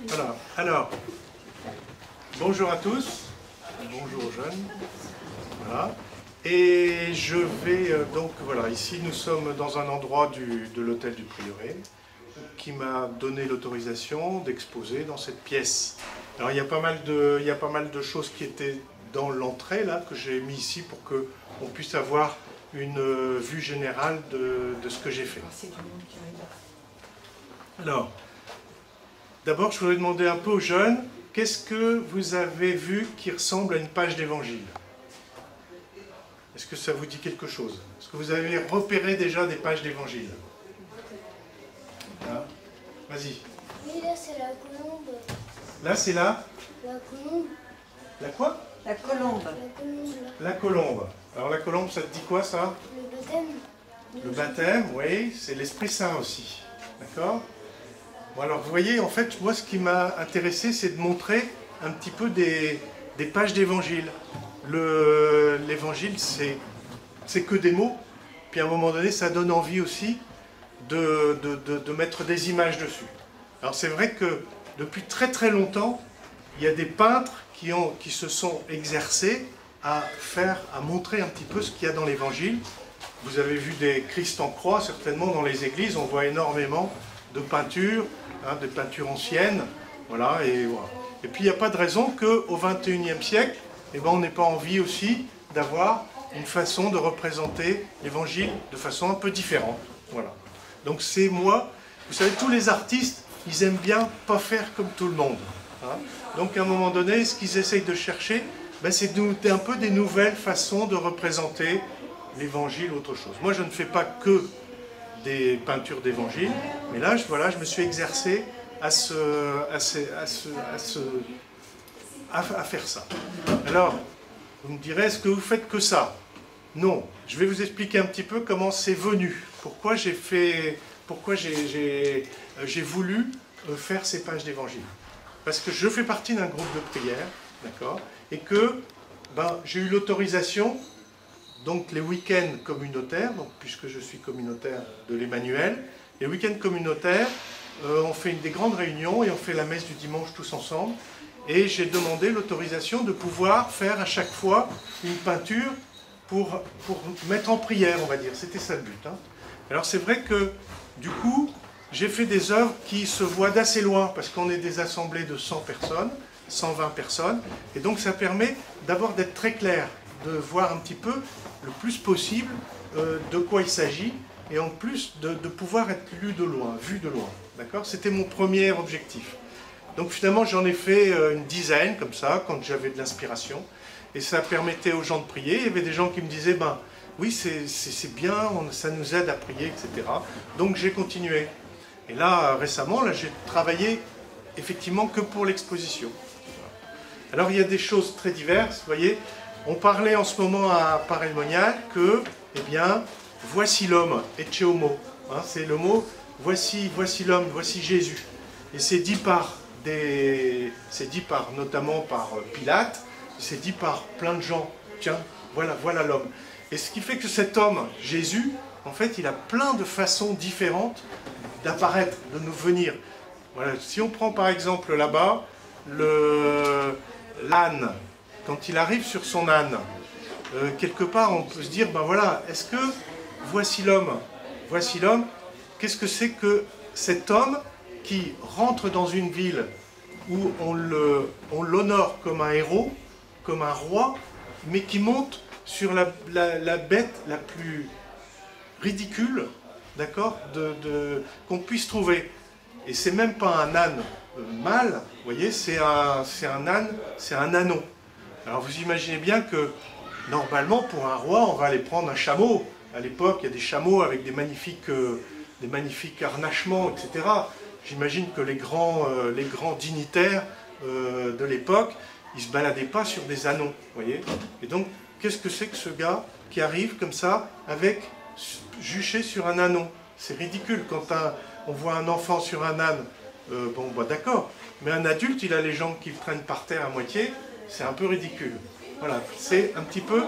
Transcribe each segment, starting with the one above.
Voilà. Alors, bonjour à tous, bonjour aux jeunes. Voilà. Et je vais donc, voilà, ici nous sommes dans un endroit de l'hôtel du Prieuré qui m'a donné l'autorisation d'exposer dans cette pièce. Alors il y a pas mal de choses qui étaient dans l'entrée là, que j'ai mis ici pour qu'on puisse avoir une vue générale de ce que j'ai fait. Alors, d'abord je voudrais demander un peu aux jeunes, qu'est-ce que vous avez vu qui ressemble à une page d'évangile? Est-ce que ça vous dit quelque chose? Est-ce que vous avez repéré déjà des pages d'évangile? Hein? Vas-y. Oui, là c'est la colombe. Là c'est la colombe. La quoi? La colombe. La colombe. La colombe. Alors la colombe, ça te dit quoi ça? Le baptême. Le baptême, oui, c'est l'Esprit Saint aussi. D'accord? Bon alors vous voyez, en fait, moi ce qui m'a intéressé, c'est de montrer un petit peu des pages d'évangile. L'évangile, c'est que des mots, puis à un moment donné, ça donne envie aussi de mettre des images dessus. Alors c'est vrai que depuis très très longtemps, il y a des peintres qui se sont exercés à montrer un petit peu ce qu'il y a dans l'évangile. Vous avez vu des Christ en croix, certainement dans les églises, on voit énormément de peintures, hein, des peintures anciennes, voilà, et voilà. Et puis il n'y a pas de raison qu'au XXIe siècle, eh ben, on n'ait pas envie aussi d'avoir une façon de représenter l'évangile de façon un peu différente. Voilà. Donc c'est moi, vous savez, tous les artistes, ils aiment bien pas faire comme tout le monde. Hein. Donc à un moment donné, ce qu'ils essayent de chercher, ben, c'est un peu des nouvelles façons de représenter l'évangile ou autre chose. Moi je ne fais pas que des peintures d'évangile, mais là voilà, je me suis exercé à faire ça. Alors, vous me direz, est-ce que vous faites que ça? Non, je vais vous expliquer un petit peu comment c'est venu, pourquoi j'ai voulu faire ces pages d'évangile. Parce que je fais partie d'un groupe de prière, d'accord, et que j'ai eu l'autorisation, donc les week-ends communautaires, donc, puisque je suis communautaire de l'Emmanuel, les week-ends communautaires, on fait des grandes réunions et on fait la messe du dimanche tous ensemble. Et j'ai demandé l'autorisation de pouvoir faire à chaque fois une peinture pour mettre en prière, on va dire. C'était ça le but. Hein. Alors c'est vrai que, du coup, j'ai fait des œuvres qui se voient d'assez loin, parce qu'on est des assemblées de 100 personnes, 120 personnes, et donc ça permet d'abord d'être très clair, de voir un petit peu, le plus possible, de quoi il s'agit, et en plus de pouvoir être lu de loin, vu de loin. D'accord? C'était mon premier objectif. Donc finalement j'en ai fait une dizaine comme ça quand j'avais de l'inspiration et ça permettait aux gens de prier. Il y avait des gens qui me disaient ben oui c'est bien, ça nous aide à prier, etc. Donc j'ai continué. Et là récemment j'ai travaillé effectivement que pour l'exposition. Alors il y a des choses très diverses, vous voyez. On parlait en ce moment à Paray-le-Monial que, eh bien, voici l'homme, ecce homo. Hein, c'est le mot voici l'homme, voici Jésus. Et c'est dit notamment par Pilate, c'est dit par plein de gens. Tiens, voilà l'homme. Et ce qui fait que cet homme, Jésus, en fait, il a plein de façons différentes d'apparaître, de nous venir. Voilà. Si on prend par exemple là-bas, l'âne, quand il arrive sur son âne, quelque part on peut se dire, ben voilà, est-ce que voici l'homme, qu'est-ce que c'est que cet homme qui rentre dans une ville où on l'honore comme un héros, comme un roi, mais qui monte sur la bête la plus ridicule, d'accord, qu'on puisse trouver. Et c'est même pas un âne mâle, vous voyez, c'est un âne, c'est un ânon. Alors vous imaginez bien que, normalement, pour un roi, on va aller prendre un chameau. À l'époque, il y a des chameaux avec des magnifiques harnachements, etc. J'imagine que les grands dignitaires de l'époque, ils ne se baladaient pas sur des ânons, vous voyez. Et donc, qu'est-ce que c'est que ce gars qui arrive comme ça, juché sur un ânon? C'est ridicule quand on voit un enfant sur un âne, bon, bah d'accord. Mais un adulte, il a les jambes qui traînent par terre à moitié, c'est un peu ridicule. Voilà, c'est un petit peu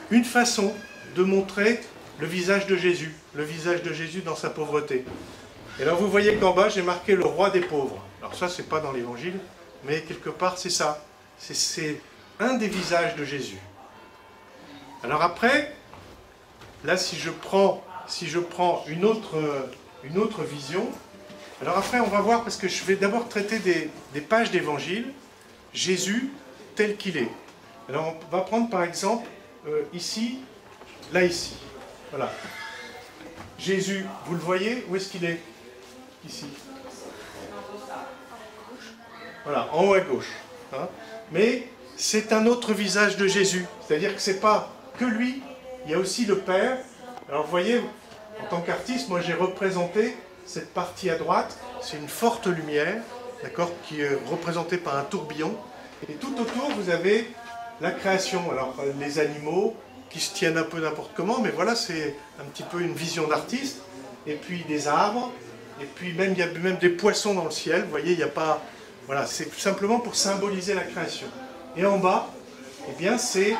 une façon de montrer le visage de Jésus dans sa pauvreté. Et alors vous voyez qu'en bas, j'ai marqué le roi des pauvres. Alors ça, c'est pas dans l'évangile, mais quelque part, c'est ça. C'est un des visages de Jésus. Alors après, là, si je prends une autre vision, alors après, on va voir, parce que je vais d'abord traiter des pages d'évangile, Jésus tel qu'il est. Alors on va prendre par exemple, ici, là, ici. Voilà. Jésus, vous le voyez? Où est-ce qu'il est? Ici. Voilà, en haut à gauche. Hein. Mais c'est un autre visage de Jésus. C'est-à-dire que ce n'est pas que lui, il y a aussi le Père. Alors vous voyez, en tant qu'artiste, moi j'ai représenté cette partie à droite. C'est une forte lumière, d'accord, qui est représentée par un tourbillon. Et tout autour, vous avez la création. Alors les animaux qui se tiennent un peu n'importe comment, mais voilà, c'est un petit peu une vision d'artiste. Et puis des arbres. Et puis même, il y a même des poissons dans le ciel. Vous voyez, il n'y a pas... Voilà, c'est simplement pour symboliser la création. Et en bas, eh bien, c'est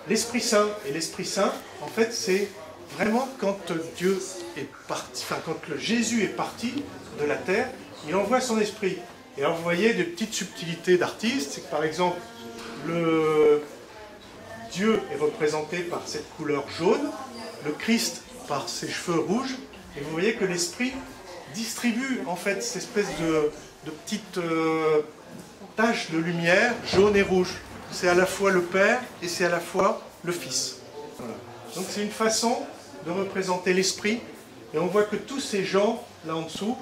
l'Esprit Saint. Et l'Esprit Saint, en fait, c'est vraiment quand Dieu est parti, enfin, quand Jésus est parti de la terre, il envoie son Esprit. Et alors, vous voyez des petites subtilités d'artistes. C'est que, par exemple, Dieu est représenté par cette couleur jaune, le Christ par ses cheveux rouges. Et vous voyez que l'Esprit distribue, en fait, cette espèce de petites taches de lumière jaune et rouge. C'est à la fois le Père et c'est à la fois le Fils. Voilà. Donc c'est une façon de représenter l'Esprit. Et on voit que tous ces gens, là en dessous,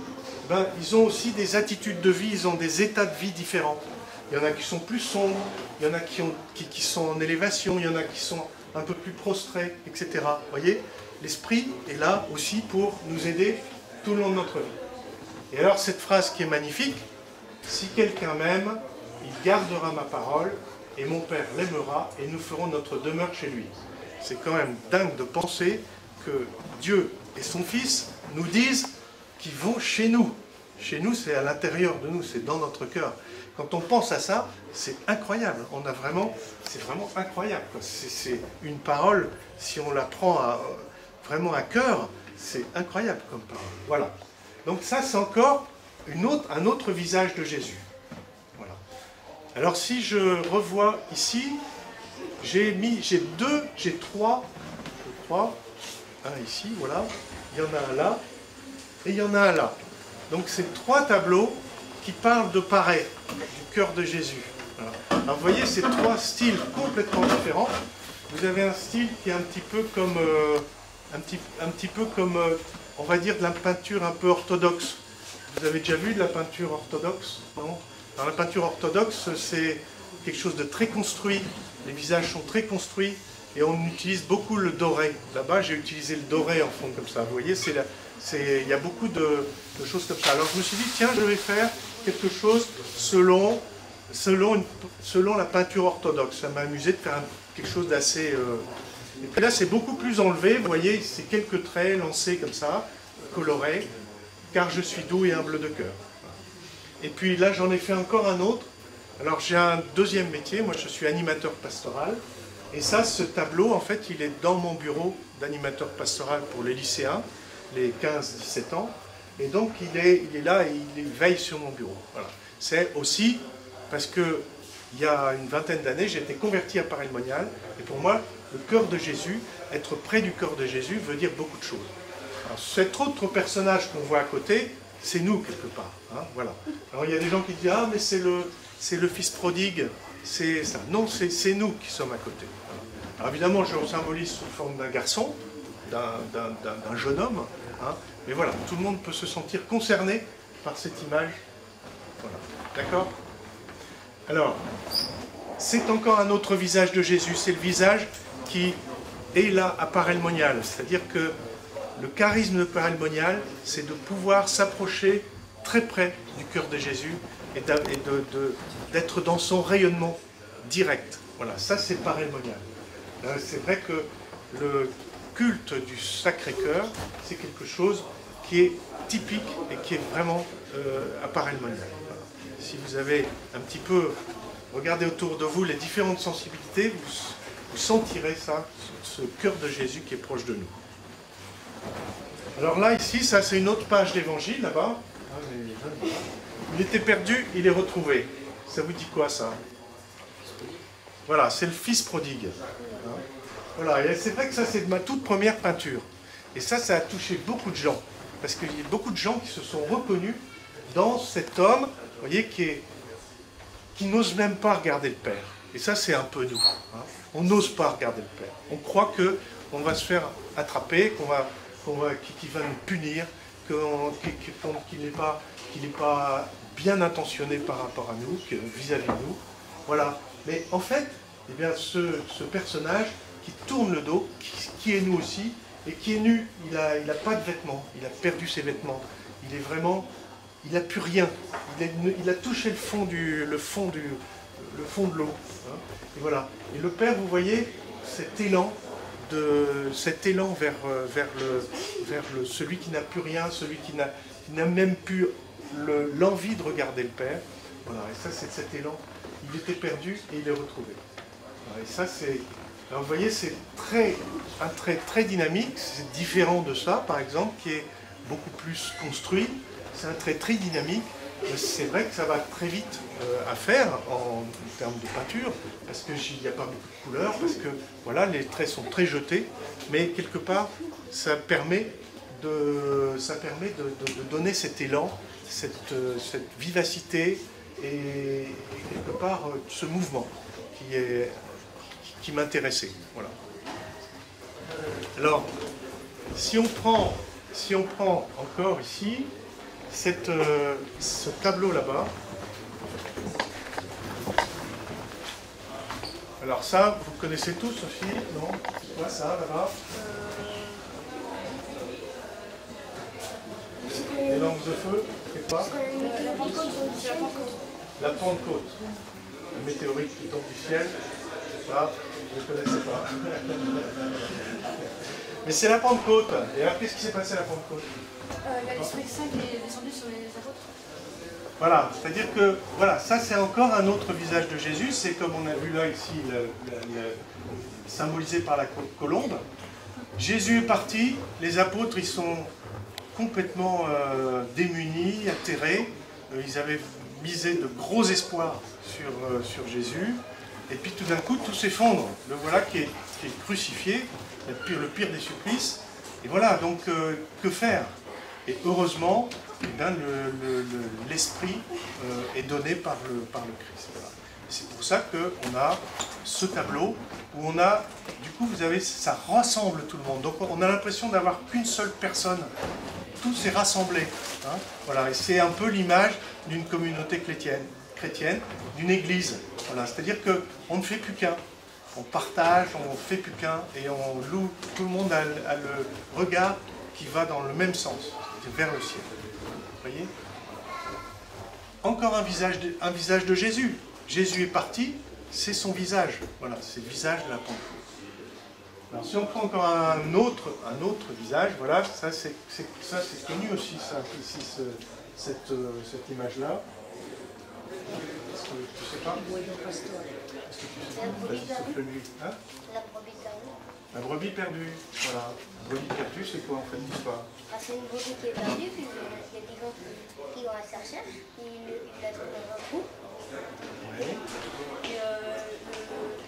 ben, ils ont aussi des attitudes de vie, ils ont des états de vie différents. Il y en a qui sont plus sombres, il y en a qui sont en élévation, il y en a qui sont un peu plus prostrés, etc. Vous voyez, l'Esprit est là aussi pour nous aider tout le long de notre vie. Et alors cette phrase qui est magnifique, si quelqu'un m'aime, il gardera ma parole, et mon Père l'aimera, et nous ferons notre demeure chez lui. C'est quand même dingue de penser que Dieu et son Fils nous disent qu'ils vont chez nous. Chez nous, c'est à l'intérieur de nous, c'est dans notre cœur. Quand on pense à ça, c'est incroyable. C'est vraiment incroyable. C'est une parole, si on la prend vraiment à cœur, c'est incroyable comme parole. Voilà. Donc ça, c'est encore un autre visage de Jésus. Voilà. Alors si je revois ici, j'ai trois, je crois, un ici, voilà, il y en a un là, et il y en a un là. Donc c'est trois tableaux qui parlent de pareil, du cœur de Jésus. Voilà. Alors vous voyez, c'est trois styles complètement différents. Vous avez un style qui est un petit peu comme, on va dire, de la peinture un peu orthodoxe. Vous avez déjà vu de la peinture orthodoxe, non? Alors, la peinture orthodoxe, c'est quelque chose de très construit. Les visages sont très construits et on utilise beaucoup le doré. Là-bas, j'ai utilisé le doré en fond comme ça. Vous voyez, il y a beaucoup de choses comme ça. Alors, je me suis dit, tiens, je vais faire quelque chose selon la peinture orthodoxe. Ça m'a amusé de faire quelque chose d'assez... Et puis là, c'est beaucoup plus enlevé. Vous voyez, c'est quelques traits lancés comme ça, colorés, car je suis doux et humble de cœur. Et puis là, j'en ai fait encore un autre. Alors, j'ai un deuxième métier. Moi, je suis animateur pastoral. Et ça, ce tableau, en fait, il est dans mon bureau d'animateur pastoral pour les lycéens, les 15-17 ans. Et donc, il est là et il veille sur mon bureau. Voilà. C'est aussi parce que il y a une vingtaine d'années, j'ai été converti à Paray-le-Monial. Et pour moi, le cœur de Jésus, être près du cœur de Jésus, veut dire beaucoup de choses. Alors, cet autre personnage qu'on voit à côté, c'est nous, quelque part. Hein, voilà. Alors, il y a des gens qui disent « Ah, mais c'est le fils prodigue, c'est ça. » Non, c'est nous qui sommes à côté. Voilà. Alors, évidemment, je le symbolise sous forme d'un garçon, d'un jeune homme. Hein, mais voilà, tout le monde peut se sentir concerné par cette image. Voilà. D'accord ? Alors, c'est encore un autre visage de Jésus. C'est le visage qui est là à Paray-le-Monial. C'est-à-dire que le charisme de Paray-le-Monial, c'est de pouvoir s'approcher très près du cœur de Jésus et d'être dans son rayonnement direct. Voilà, ça c'est Paray-le-Monial. C'est vrai que le culte du Sacré-Cœur, c'est quelque chose qui est typique et qui est vraiment à Paray-le-Monial. Voilà. Si vous avez un petit peu regardé autour de vous les différentes sensibilités, vous sentirez ça, ce cœur de Jésus qui est proche de nous. Alors là, ici, ça c'est une autre page d'évangile, là-bas. Il était perdu, il est retrouvé. Ça vous dit quoi, ça? Voilà, c'est le fils prodigue. Voilà, et c'est vrai que ça, c'est de ma toute première peinture. Et ça a touché beaucoup de gens. Parce qu'il y a beaucoup de gens qui se sont reconnus dans cet homme, vous voyez, qui n'ose même pas regarder le Père. Et ça, c'est un peu nous. Hein. On n'ose pas regarder le Père. On croit qu'on va se faire attraper, qu'il va nous punir, qu'il n'est pas bien intentionné par rapport à nous, vis-à-vis de nous. Voilà. Mais en fait, eh bien, ce personnage qui tourne le dos, qui est nous aussi, et qui est nu, il n'a pas de vêtements, il a perdu ses vêtements. Il est vraiment, il n'a plus rien. Il a touché le fond de l'eau. Hein. Et voilà. Et le Père, vous voyez, cet élan vers celui qui n'a plus rien, celui qui n'a même plus l'envie de regarder le Père. Voilà. Et ça, c'est cet élan. Il était perdu et il est retrouvé. Voilà. Et ça, c'est... Alors vous voyez, c'est un trait très dynamique, c'est différent de ça, par exemple, qui est beaucoup plus construit. C'est un trait très dynamique. C'est vrai que ça va très vite à faire en termes de peinture, parce qu'il n'y a pas beaucoup de couleurs, parce que voilà, les traits sont très jetés, mais quelque part, ça permet de donner cet élan, cette vivacité et quelque part ce mouvement qui m'intéressait. Voilà. Alors, si on prend encore ici ce tableau là-bas, alors ça, vous connaissez tous, Sophie, non? C'est quoi ça, là-bas? Les langues de feu, c'est quoi? La Pentecôte. Le météorite qui tombe du ciel. Ça, je ne connaissais pas. Mais c'est la Pentecôte. Et alors, qu'est-ce qui s'est passé à la Pentecôte? L'Esprit Saint qui est descendu sur les apôtres. Voilà, c'est-à-dire que voilà, ça c'est encore un autre visage de Jésus. C'est comme on a vu là ici, symbolisé par la colombe. Jésus est parti, les apôtres ils sont complètement démunis, atterrés. Ils avaient misé de gros espoirs sur Jésus. Et puis tout d'un coup, tout s'effondre. Le voilà qui est crucifié, le pire des supplices. Et voilà, donc que faire? Et heureusement, eh bien, l'esprit est donné par le Christ. Voilà. C'est pour ça qu'on a ce tableau où on a, du coup, vous avez, ça rassemble tout le monde. Donc on a l'impression d'avoir qu'une seule personne. Tout s'est rassemblé. Hein. Voilà. Et c'est un peu l'image d'une communauté chrétienne, d'une église. Voilà. C'est-à-dire qu'on ne fait plus qu'un. On partage, on ne fait plus qu'un, et on loue, tout le monde a le regard qui va dans le même sens, vers le ciel. Vous voyez? Encore un visage de Jésus. Jésus est parti, c'est son visage. Voilà, c'est le visage de la Pentecôte. Alors si on prend encore un autre visage, voilà, ça c'est connu aussi, ça, ici, cette image-là. Est-ce que tu sais pas? Est-ce que tu sais pas? Vas-y, souffle-lui. Hein? La brebis perdue. Voilà. La brebis perdue, c'est quoi en fait l'histoire? C'est une brebis qui est perdue, puis il y a des gens qui vont à sa recherche, il la trouve dans un trou. Ouais. Et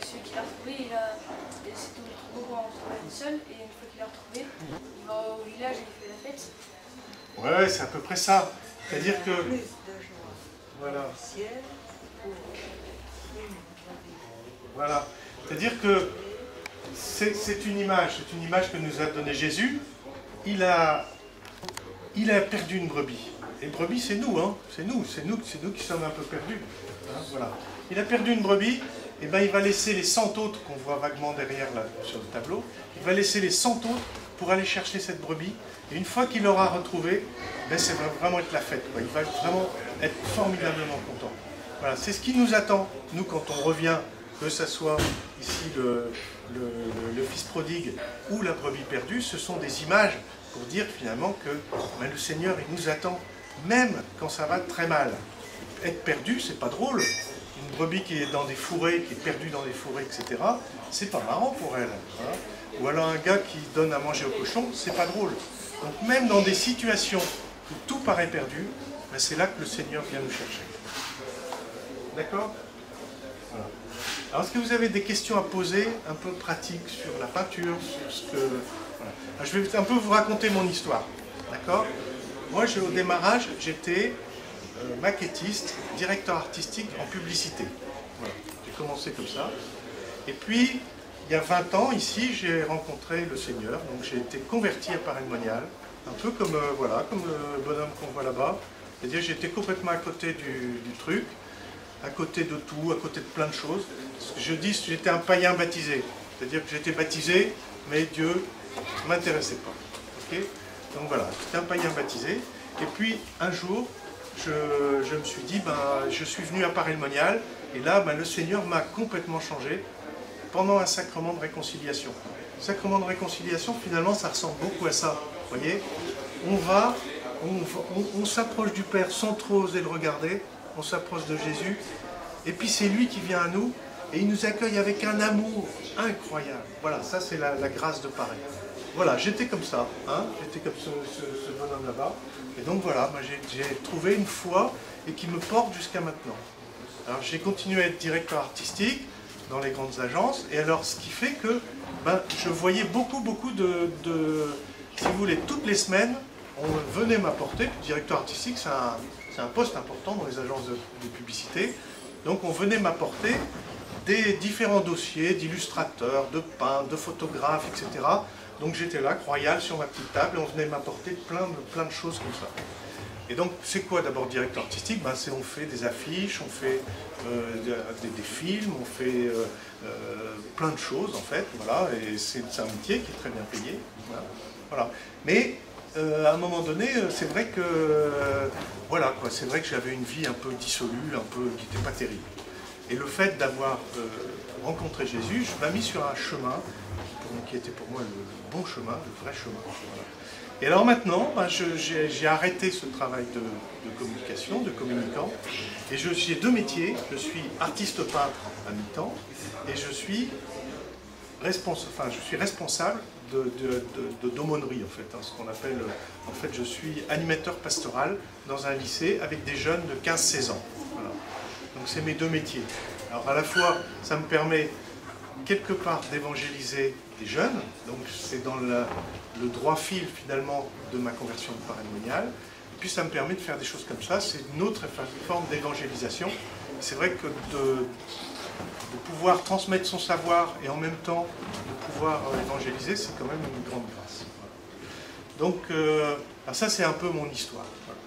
celui qui l'a retrouvé, c'est tout le troupeau pour en retrouver une seule, et une fois qu'il l'a retrouvé, il va au village et il fait la fête. Ouais, c'est à peu près ça. C'est-à-dire que... Voilà. Voilà. C'est-à-dire que c'est une image que nous a donnée Jésus. Il a perdu une brebis. Et brebis, c'est nous, hein. C'est nous qui sommes un peu perdus. Hein, voilà. Il a perdu une brebis, et ben il va laisser les 100 autres qu'on voit vaguement derrière là, sur le tableau. Il va laisser les 100 autres pour aller chercher cette brebis. Et une fois qu'il l'aura retrouvée, ben ça va vraiment être la fête, quoi. Il va vraiment être formidablement content. Voilà, c'est ce qui nous attend, nous, quand on revient, que ce soit ici le fils prodigue ou la brebis perdue, ce sont des images pour dire finalement que ben, le Seigneur, il nous attend, même quand ça va très mal. Être perdu, c'est pas drôle. Une brebis qui est dans des fourrés, qui est perdue dans des fourrés, etc., c'est pas marrant pour elle. Hein. Ou alors un gars qui donne à manger au cochon, c'est pas drôle. Donc même dans des situations où tout paraît perdu, ben c'est là que le Seigneur vient nous chercher. D'accord? Voilà. Alors, est-ce que vous avez des questions à poser, un peu pratiques, sur la peinture, sur ce que... Voilà. Alors, je vais un peu vous raconter mon histoire. D'accord? Moi, au démarrage, j'étais maquettiste, directeur artistique en publicité. Voilà. J'ai commencé comme ça. Et puis, il y a 20 ans, ici, j'ai rencontré le Seigneur. Donc, j'ai été converti à Paray-le-Monial. Un peu comme, voilà, comme le bonhomme qu'on voit là-bas. C'est-à-dire, j'étais complètement à côté du truc, à côté de tout, à côté de plein de choses. Je dis que j'étais un païen baptisé. C'est-à-dire que j'étais baptisé, mais Dieu ne m'intéressait pas. Okay, donc voilà, j'étais un païen baptisé. Et puis, un jour, je me suis dit, ben, je suis venu à Paray-le-Monial, et là, ben, le Seigneur m'a complètement changé pendant un sacrement de réconciliation. Le sacrement de réconciliation, finalement, ça ressemble beaucoup à ça. Vous voyez, on s'approche du Père sans trop oser le regarder, on s'approche de Jésus, et puis c'est lui qui vient à nous, et il nous accueille avec un amour incroyable. Voilà, ça c'est la grâce de Paray. Voilà, j'étais comme ça, hein, j'étais comme ce bonhomme là-bas, et donc voilà, moi j'ai trouvé une foi, et qui me porte jusqu'à maintenant. Alors j'ai continué à être directeur artistique dans les grandes agences, et alors ce qui fait que ben, je voyais beaucoup si vous voulez, toutes les semaines, on venait m'apporter, puis directeur artistique c'est un poste important dans les agences de publicité, donc on venait m'apporter des différents dossiers d'illustrateurs, de peintres, de photographes, etc. Donc j'étais là, royal, sur ma petite table, et on venait m'apporter plein de choses comme ça. Et donc, c'est quoi d'abord directeur artistique? Ben, on fait des affiches, on fait des films, on fait plein de choses en fait, voilà, et c'est un métier qui est très bien payé. Voilà. Mais à un moment donné, c'est vrai que voilà, quoi, c'est vrai que j'avais une vie un peu dissolue, qui n'était pas terrible. Et le fait d'avoir rencontré Jésus, je m'ai mis sur un chemin qui était pour moi le bon chemin, le vrai chemin. Voilà. Et alors maintenant, ben, j'ai arrêté ce travail de communication, de communicant, et j'ai deux métiers. Je suis artiste peintre à mi-temps, et je suis responsable d'aumônerie, en fait, hein, ce qu'on appelle, en fait, je suis animateur pastoral dans un lycée avec des jeunes de 15-16 ans. Voilà. Donc c'est mes deux métiers. Alors à la fois, ça me permet quelque part d'évangéliser des jeunes, donc c'est dans le droit fil finalement de ma conversion de Paray-le-Monial, et puis ça me permet de faire des choses comme ça, c'est une autre forme d'évangélisation. C'est vrai que de pouvoir transmettre son savoir et en même temps de pouvoir évangéliser, c'est quand même une grande grâce. Voilà. Donc alors ça c'est un peu mon histoire. Voilà.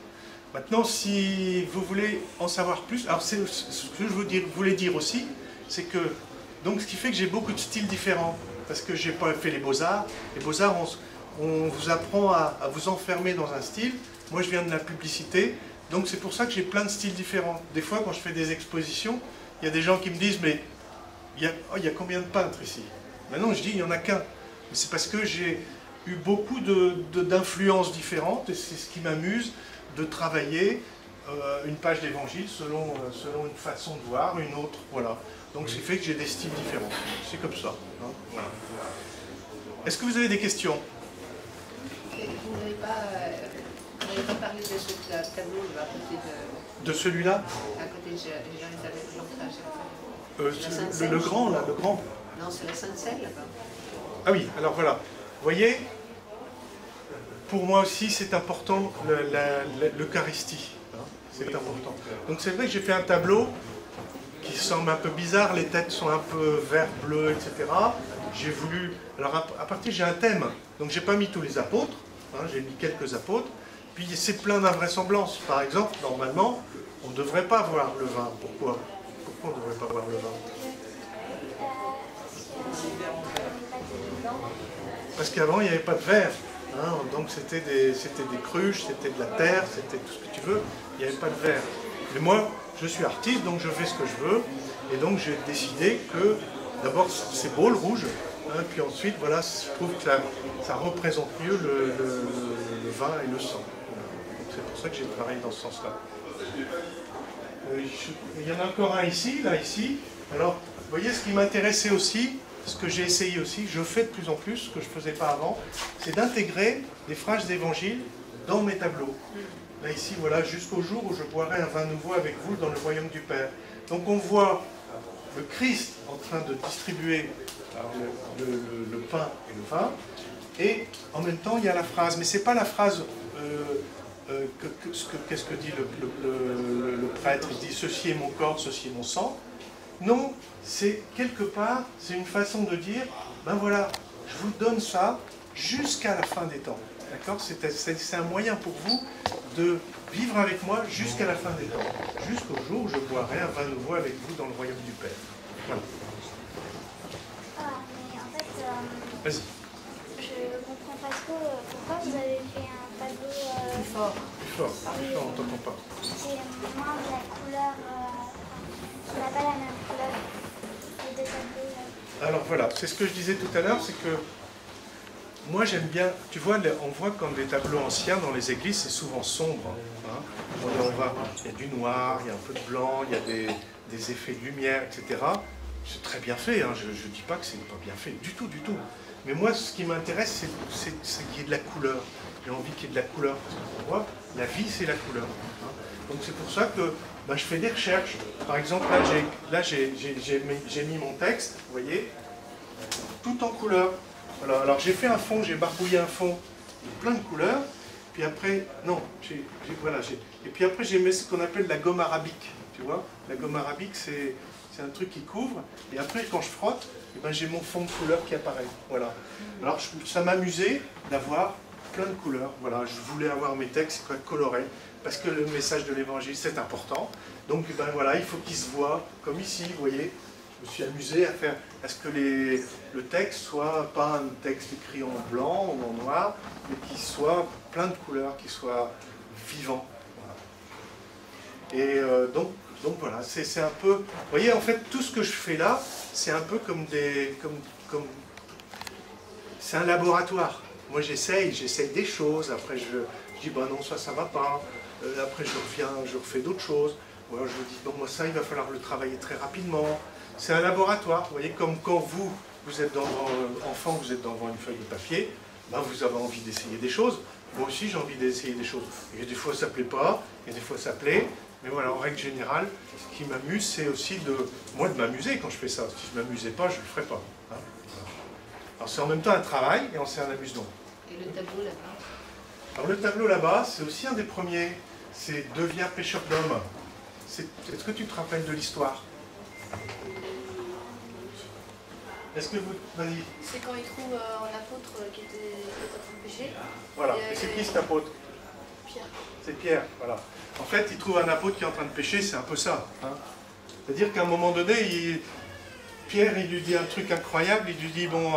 Maintenant, si vous voulez en savoir plus, alors ce que je voulais dire aussi, c'est que donc ce qui fait que j'ai beaucoup de styles différents, parce que j'ai pas fait les beaux-arts. Les beaux-arts, on vous apprend à vous enfermer dans un style. Moi, je viens de la publicité, donc c'est pour ça que j'ai plein de styles différents. Des fois, quand je fais des expositions, il y a des gens qui me disent « mais il y a combien de peintres ici ?» Maintenant, je dis « il n'y en a qu'un ». Mais c'est parce que j'ai eu beaucoup d'influences différentes, et c'est ce qui m'amuse de travailler une page d'évangile selon une façon de voir, une autre, voilà. Donc, ce qui fait que j'ai des styles différents. C'est comme ça. Hein, voilà. Est-ce que vous avez des questions? Vous n'avez pas parlé de ce tableau à côté de... De celui-là? À côté de Jérusalem, le grand, là, le grand. Non, c'est la Sainte-Celle, là-bas. Ah oui, alors voilà. Vous voyez, pour moi aussi, c'est important, l'Eucharistie. Hein, c'est important. Donc, c'est vrai que j'ai fait un tableau qui semble un peu bizarre, les têtes sont un peu vert, bleu, etc. J'ai voulu... Alors, à partir, j'ai un thème. Donc, j'ai pas mis tous les apôtres. Hein, j'ai mis quelques apôtres. Puis, c'est plein d'invraisemblances. Par exemple, normalement, on ne devrait pas voir le vin. Pourquoi on ne devrait pas voir le vin? Parce qu'avant, il n'y avait pas de verre. Hein, donc, c'était des cruches, c'était de la terre, c'était tout ce que tu veux. Il n'y avait pas de verre. Mais moi, je suis artiste, donc je fais ce que je veux. Et donc, j'ai décidé que, d'abord, c'est beau le rouge. Hein, puis ensuite, voilà, je trouve que ça représente mieux le vin et le sang. C'est pour ça que j'ai travaillé dans ce sens-là. Il y en a encore un ici, là, ici. Alors, vous voyez, ce qui m'intéressait aussi, ce que j'ai essayé aussi, je fais de plus en plus, ce que je ne faisais pas avant, c'est d'intégrer des phrases d'évangile dans mes tableaux. Là ici, voilà, jusqu'au jour où je boirai un vin nouveau avec vous dans le royaume du Père. Donc on voit le Christ en train de distribuer le pain et le vin, et en même temps il y a la phrase, mais ce n'est pas la phrase, qu'est-ce que dit le prêtre, il dit ceci est mon corps, ceci est mon sang. Non, c'est quelque part, c'est une façon de dire, ben voilà, je vous donne ça jusqu'à la fin des temps. D'accord ? C'est un moyen pour vous de vivre avec moi jusqu'à la fin des temps. Jusqu'au jour où je boirai un vin nouveau avec vous dans le royaume du Père. Voilà. Ah, mais en fait, Vas-y. je comprends pas trop pourquoi vous avez fait un tableau. Plus fort. Plus fort, on ne t'entend pas. C'est moins de la couleur. On n'a pas la même couleur. Les deux tableaux. Alors voilà, c'est ce que je disais tout à l'heure, c'est que moi j'aime bien, tu vois, on voit comme des tableaux anciens dans les églises, c'est souvent sombre. Hein. Il y a du noir, il y a un peu de blanc, il y a des effets de lumière, etc. C'est très bien fait, hein. Je ne dis pas que c'est pas bien fait, du tout, du tout. Mais moi, ce qui m'intéresse, c'est qu'il y ait de la couleur. J'ai envie qu'il y ait de la couleur, parce que pour moi, la vie, c'est la couleur. Hein. Donc c'est pour ça que je fais des recherches. Par exemple, là j'ai mis mon texte, vous voyez, tout en couleur. Voilà. Alors j'ai fait un fond, j'ai barbouillé un fond de plein de couleurs. Puis après, non, voilà, et puis après j'ai mis ce qu'on appelle la gomme arabique. Tu vois, la gomme arabique, c'est un truc qui couvre. Et après, quand je frotte, eh ben, j'ai mon fond de couleur qui apparaît. Voilà. Alors ça m'amusait d'avoir plein de couleurs. Voilà, je voulais avoir mes textes colorés. Parce que le message de l'évangile, c'est important. Donc, ben voilà, il faut qu'il se voit, comme ici, vous voyez. Je me suis amusé à ce que le texte soit pas un texte écrit en blanc ou en noir, mais qu'il soit plein de couleurs, qu'il soit vivant. Voilà. Et donc voilà, c'est un peu... Vous voyez, en fait, tout ce que je fais là, c'est un peu comme c'est un laboratoire. Moi, j'essaye des choses, après je dis, ben non, ça va pas. Après, je reviens, je refais d'autres choses. Ou alors je me dis, bon, moi, ça, il va falloir le travailler très rapidement. C'est un laboratoire, vous voyez, comme quand vous êtes enfant, vous êtes devant une feuille de papier, ben, vous avez envie d'essayer des choses. Moi aussi, j'ai envie d'essayer des choses. Il y a des fois, ça ne plaît pas, il y a des fois, ça plaît. Mais voilà, en règle générale, ce qui m'amuse, c'est aussi de m'amuser quand je fais ça. Si je ne m'amusais pas, je ne le ferais pas. Hein. Alors, c'est en même temps un travail et c'est un amusement. Et le tableau là-bas? Alors, le tableau là-bas, c'est aussi un des premiers. C'est « Deviens pêcheur d'hommes ». Est-ce que tu te rappelles de l'histoire? Est-ce que vous... Vas-y. C'est quand il trouve un apôtre qui était en train de pêcher. Voilà. Et c'est qui cet apôtre? Pierre. C'est Pierre, voilà. En fait, il trouve un apôtre qui est en train de pêcher, c'est un peu ça. Hein. C'est-à-dire qu'à un moment donné, Pierre, il lui dit un truc incroyable, il lui dit, bon,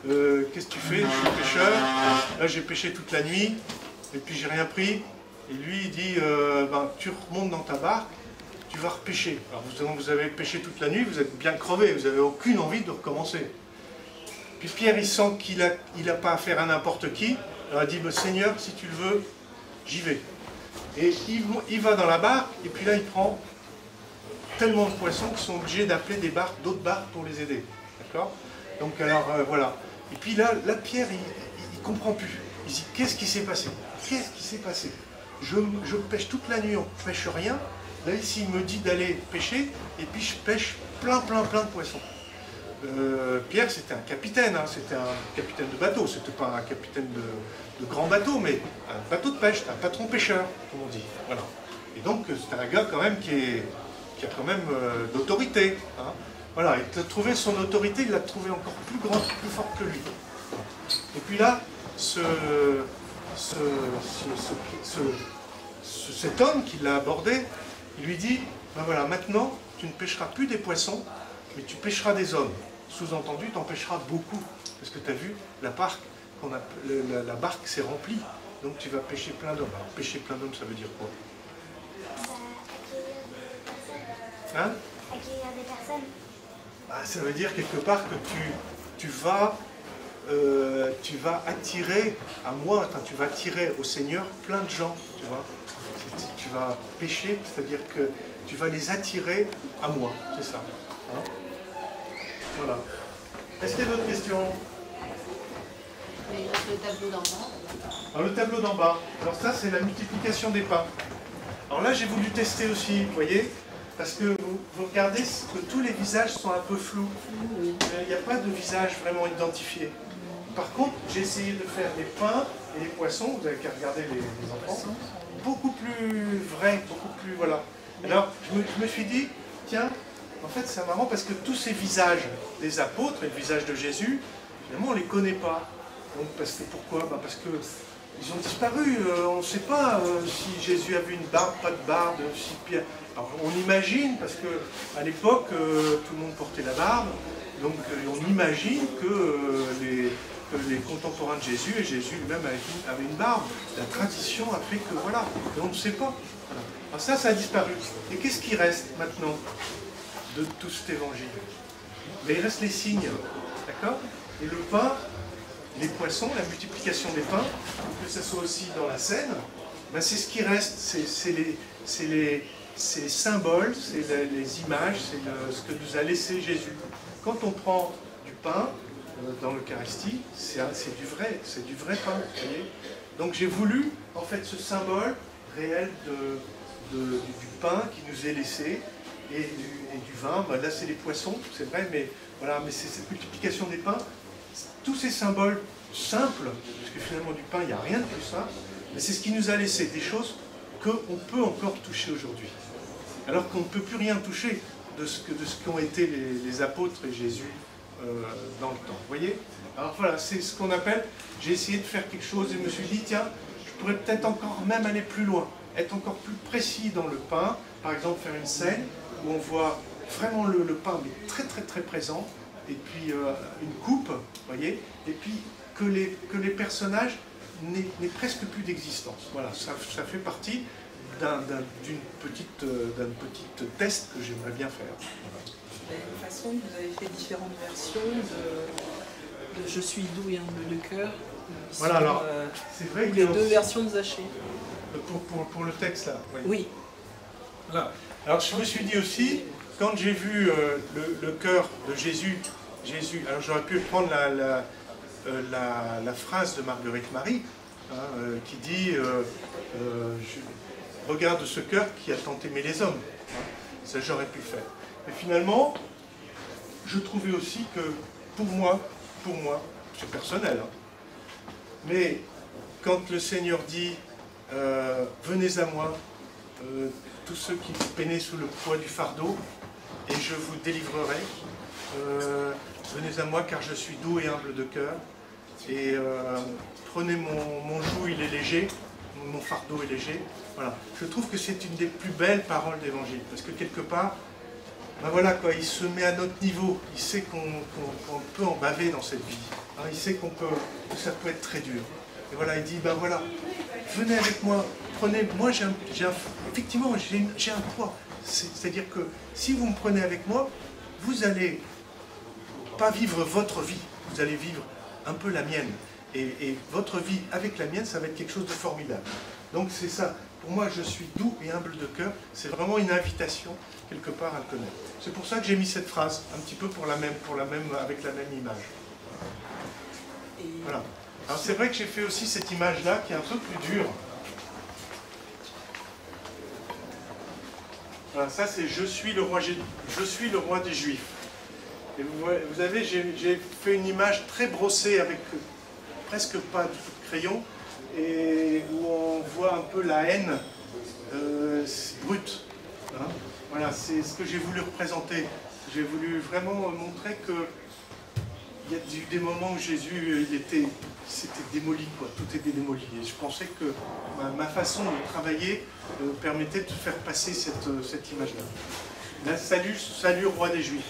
qu'est-ce que tu fais? Je suis pêcheur, là j'ai pêché toute la nuit, et puis j'ai rien pris. Et lui, il dit, ben, tu remontes dans ta barque, tu vas repêcher. Alors vous avez pêché toute la nuit, vous êtes bien crevé, vous n'avez aucune envie de recommencer. Puis Pierre, il sent qu'il n'a pas affaire à n'importe qui, alors il dit, ben, Seigneur, si tu le veux, j'y vais. Et il va dans la barque, et puis là, il prend tellement de poissons qu'ils sont obligés d'appeler d'autres barques pour les aider. D'accord? Donc, alors, voilà. Et puis là Pierre, il ne comprend plus. Il dit, qu'est-ce qui s'est passé? Qu'est-ce qui s'est passé? Je pêche toute la nuit, on ne pêche rien. Là, ici, il me dit d'aller pêcher, et puis je pêche plein de poissons. Pierre, c'était un capitaine, hein, c'était un capitaine de bateau, c'était pas un capitaine de grand bateau, mais un bateau de pêche, un patron pêcheur, comme on dit. Voilà. Et donc, c'est un gars quand même qui a quand même d'autorité. Hein. Voilà, il a trouvé son autorité, il l'a trouvé encore plus grande, plus forte que lui. Et puis là, cet homme qui l'a abordé, il lui dit, ben voilà, maintenant, tu ne pêcheras plus des poissons, mais tu pêcheras des hommes. Sous-entendu, tu en pêcheras beaucoup. Parce que tu as vu, la barque s'est remplie. Donc tu vas pêcher plein d'hommes. Alors pêcher plein d'hommes, ça veut dire quoi? Hein? Accueillir des personnes. Bah, ça veut dire quelque part que tu vas attirer à moi, tu vas attirer au Seigneur plein de gens. Tu vois? Tu vas pêcher, c'est-à-dire que tu vas les attirer à moi. C'est ça. Hein? Voilà. Est-ce qu'il y a d'autres questions? Mais il reste le tableau d'en bas. Alors le tableau d'en bas, alors ça c'est la multiplication des pains. Alors là j'ai voulu tester aussi, vous voyez, parce que vous regardez que tous les visages sont un peu flous. Il n'y a pas de visage vraiment identifié. Par contre, j'ai essayé de faire les pains et les poissons, vous avez qu'à regarder les enfants, beaucoup plus vrais, beaucoup plus, voilà. Alors je me suis dit, tiens, en fait c'est marrant parce que tous ces visages des apôtres et le visage de Jésus, finalement on ne les connaît pas. Donc, parce que pourquoi? Parce que ils ont disparu. On ne sait pas si Jésus avait une barbe, pas de barbe, si Pierre. Alors, on imagine, parce qu'à l'époque, tout le monde portait la barbe, donc on imagine que les contemporains de Jésus, et Jésus lui-même avait une barbe. La tradition a fait que voilà, et on ne sait pas. Voilà. Alors ça a disparu. Et qu'est-ce qui reste maintenant de tout cet évangile? Mais il reste les signes, d'accord? Et le pain, les poissons, la multiplication des pains, que ce soit aussi dans la scène, ben c'est ce qui reste, c'est les symboles, c'est les images, c'est ce que nous a laissé Jésus. Quand on prend du pain dans l'Eucharistie, c'est du vrai pain, vous voyez. Donc j'ai voulu, en fait, ce symbole réel du pain qui nous est laissé, et du vin, ben là c'est les poissons, c'est vrai, mais voilà, mais c'est cette multiplication des pains. Tous ces symboles simples, parce que finalement du pain, il n'y a rien de plus simple, mais c'est ce qui nous a laissé des choses qu'on peut encore toucher aujourd'hui. Alors qu'on ne peut plus rien toucher de ce qu'ont été les apôtres et Jésus dans le temps. Vous voyez? Alors voilà, c'est ce qu'on appelle, j'ai essayé de faire quelque chose et je me suis dit, tiens, je pourrais peut-être encore même aller plus loin, être encore plus précis dans le pain, par exemple faire une scène où on voit vraiment le pain, mais très très très présent, et puis une coupe, voyez, et puis que les personnages n'aient presque plus d'existence. Voilà, ça fait partie d'un petit test que j'aimerais bien faire. Voilà. De toute façon, vous avez fait différentes versions de Je suis doux et humble de cœur. Voilà, alors, c'est vrai que les deux versions de Zaché. Pour le texte, là. Oui. Voilà. Alors, je me suis dit aussi, quand j'ai vu le cœur de Jésus, alors j'aurais pu prendre la phrase de Marguerite Marie, hein, qui dit regarde ce cœur qui a tant aimé les hommes. Hein. Ça, j'aurais pu faire. Mais finalement, je trouvais aussi que, pour moi, c'est personnel, hein, mais quand le Seigneur dit venez à moi, tous ceux qui peinez sous le poids du fardeau, et je vous délivrerai. Venez à moi car je suis doux et humble de cœur. Et prenez mon joug, il est léger, mon fardeau est léger. Voilà. Je trouve que c'est une des plus belles paroles d'évangile. Parce que quelque part, ben voilà quoi, il se met à notre niveau. Il sait qu'on peut en baver dans cette vie. Hein, il sait que ça peut être très dur. Et voilà, il dit, ben voilà, venez avec moi, prenez, moi effectivement j'ai un poids. C'est-à-dire que si vous me prenez avec moi, vous allez pas vivre votre vie, vous allez vivre un peu la mienne. Et votre vie avec la mienne, ça va être quelque chose de formidable. Donc c'est ça. Pour moi, je suis doux et humble de cœur. C'est vraiment une invitation, quelque part, à le connaître. C'est pour ça que j'ai mis cette phrase, un petit peu avec la même image. Voilà. Alors c'est vrai que j'ai fait aussi cette image-là, qui est un peu plus dure. Voilà, ça c'est je suis le roi des Juifs. Et vous avez, j'ai fait une image très brossée avec presque pas de crayon, et où on voit un peu la haine brute. Hein. Voilà, c'est ce que j'ai voulu représenter. J'ai voulu vraiment montrer que il y a eu des moments où Jésus, c'était démoli, quoi. Tout était démoli. Et je pensais que ma façon de travailler permettait de faire passer cette image-là. Là, salut roi des Juifs.